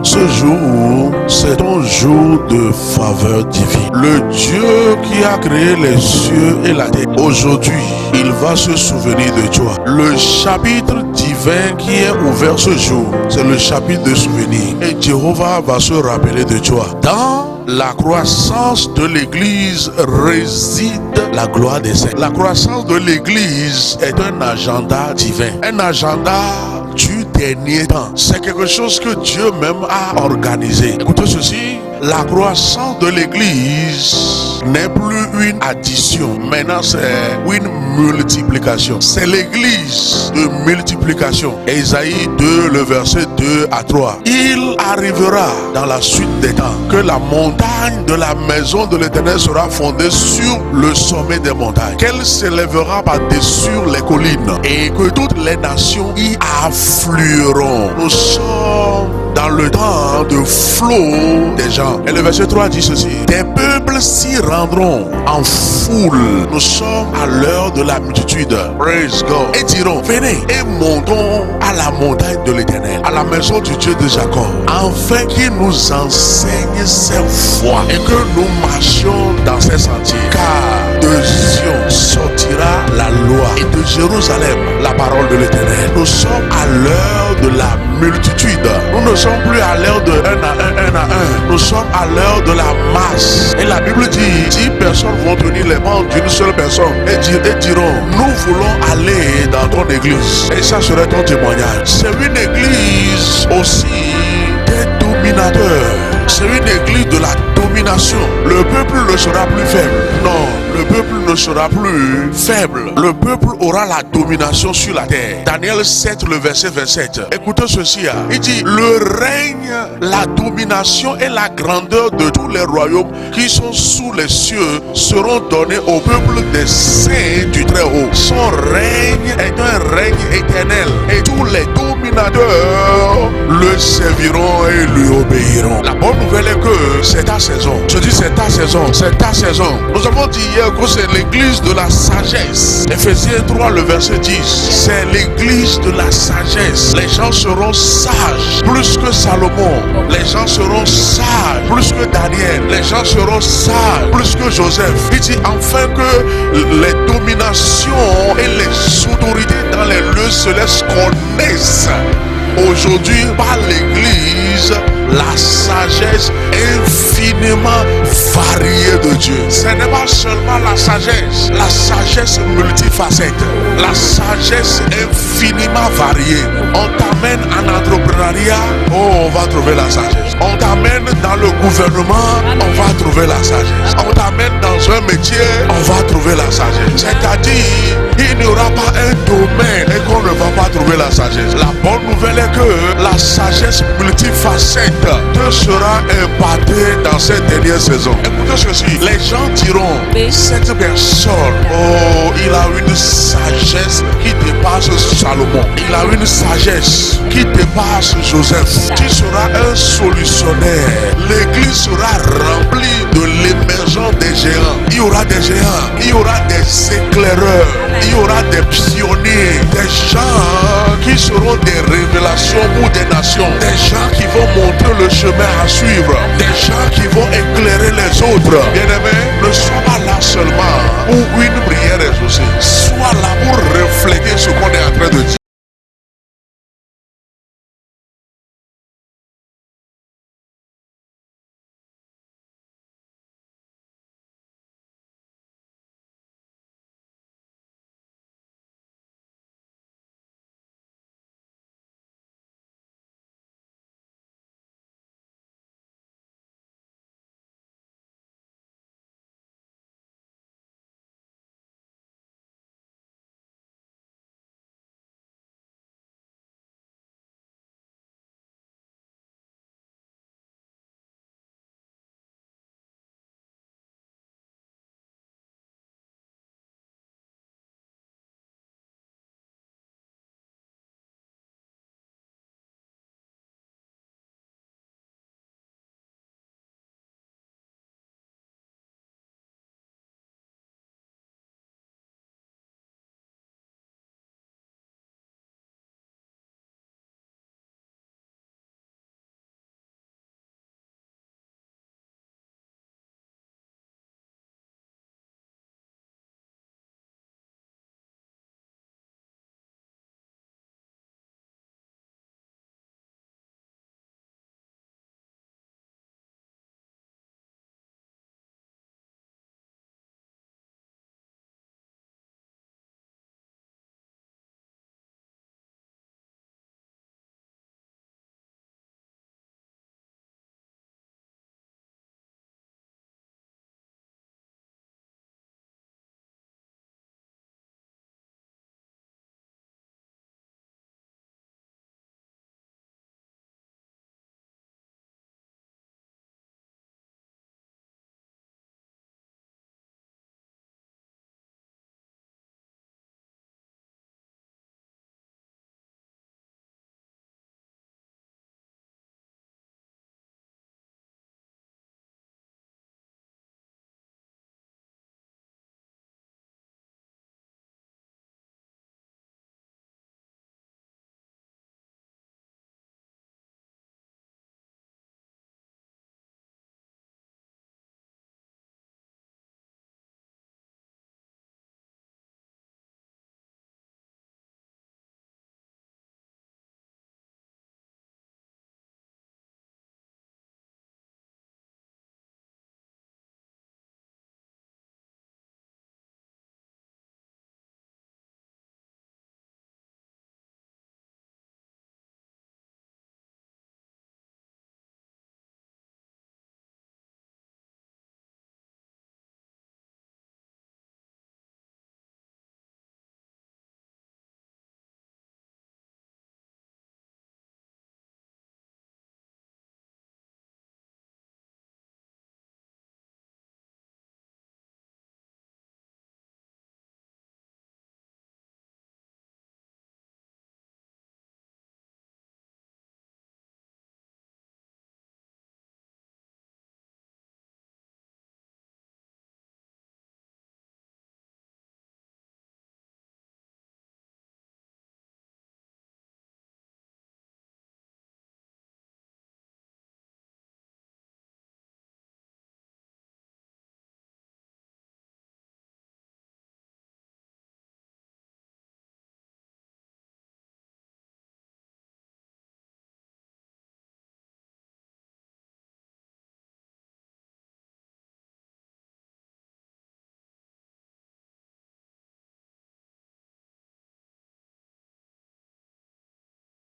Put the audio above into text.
Ce jour, c'est un jour de faveur divine. Le Dieu qui a créé les cieux et la terre, aujourd'hui, il va se souvenir de toi. Le chapitre divin qui est ouvert ce jour, c'est le chapitre de souvenir. Et Jéhovah va se rappeler de toi. Dans la croissance de l'Église réside la gloire des saints. La croissance de l'Église est un agenda divin. Un agenda du dernier temps. C'est quelque chose que Dieu même a organisé. Écoutez ceci. La croissance de l'Église n'est plus une addition. Maintenant, c'est une multiplication. C'est l'Église de multiplication. Ésaïe 2, le verset 2 à 3. Il arrivera dans la suite des temps que la montagne de la maison de l'Éternel sera fondée sur le sommet des montagnes, qu'elle s'élèvera par-dessus les collines et que toutes les nations y afflueront. Nous sommes dans le temps de flot des gens. Et le verset 3 dit ceci: des peuples s'y rendront en foule. Nous sommes à l'heure de la multitude. Praise God. Et diront: venez et montons à la montagne de l'Éternel, à la maison du Dieu de Jacob, afin qu'il nous enseigne ses voies et que nous marchions dans ses sentiers. Car de Sion sortira la loi et de Jérusalem la parole de l'Éternel. Nous sommes à l'heure de la multitude. Nous ne sommes plus à l'heure de un à un. Nous sommes à l'heure de la masse. Et la Bible dit 10 personnes vont tenir les mains d'une seule personne et diront: nous voulons aller dans ton église. Et ça serait ton témoignage. C'est une église aussi des dominateurs. C'est une église de la domination. Le peuple ne sera plus faible. Non, le peuple ne sera plus faible. Le peuple aura la domination sur la terre. Daniel 7, le verset 27. Écoutez ceci. Il dit: le règne, la domination et la grandeur de tous les royaumes qui sont sous les cieux seront donnés au peuple des saints du Très-Haut. Son règne est un règne éternel et tous les dominateurs le serviront et lui obéiront. La bonne nouvelle est que c'est ta saison. Je dis c'est ta saison, c'est ta saison. Nous avons dit hier que c'est l'église de la sagesse. Ephésiens 3, le verset 10. C'est l'église de la sagesse. Les gens seront sages plus que Salomon. Les gens seront sages plus que Daniel. Les gens seront sages plus que Joseph. Il dit enfin que les dominations et les autorités dans les lieux célestes connaissent aujourd'hui par l'église la sagesse infiniment variée de Dieu. Ce n'est pas seulement la sagesse multifacette, la sagesse infiniment variée. On t'amène en entrepreneuriat, oh, on va trouver la sagesse. On t'amène dans le gouvernement, on va trouver la sagesse. On t'amène dans un métier, on va trouver la sagesse. C'est-à-dire, il n'y aura pas un domaine et qu'on ne va pas trouver la sagesse. La bonne nouvelle est que la sagesse multifacette te sera impartée dans cette dernière saison. Écoutez ceci, les gens diront: cette personne, oh, il a une sagesse qui dépasse Salomon. Il a une sagesse qui dépasse Joseph. Tu seras un solutionnaire. L'église sera remplie de l'émergence des géants. Il y aura des géants, il y aura des éclaireurs, il y aura des pionniers, des gens qui seront des révélations pour des nations, des gens qui vont montrer le chemin à suivre, des gens qui vont éclairer les autres. Bien-aimés, ne sois pas là seulement pour une prière exaucée, sois là pour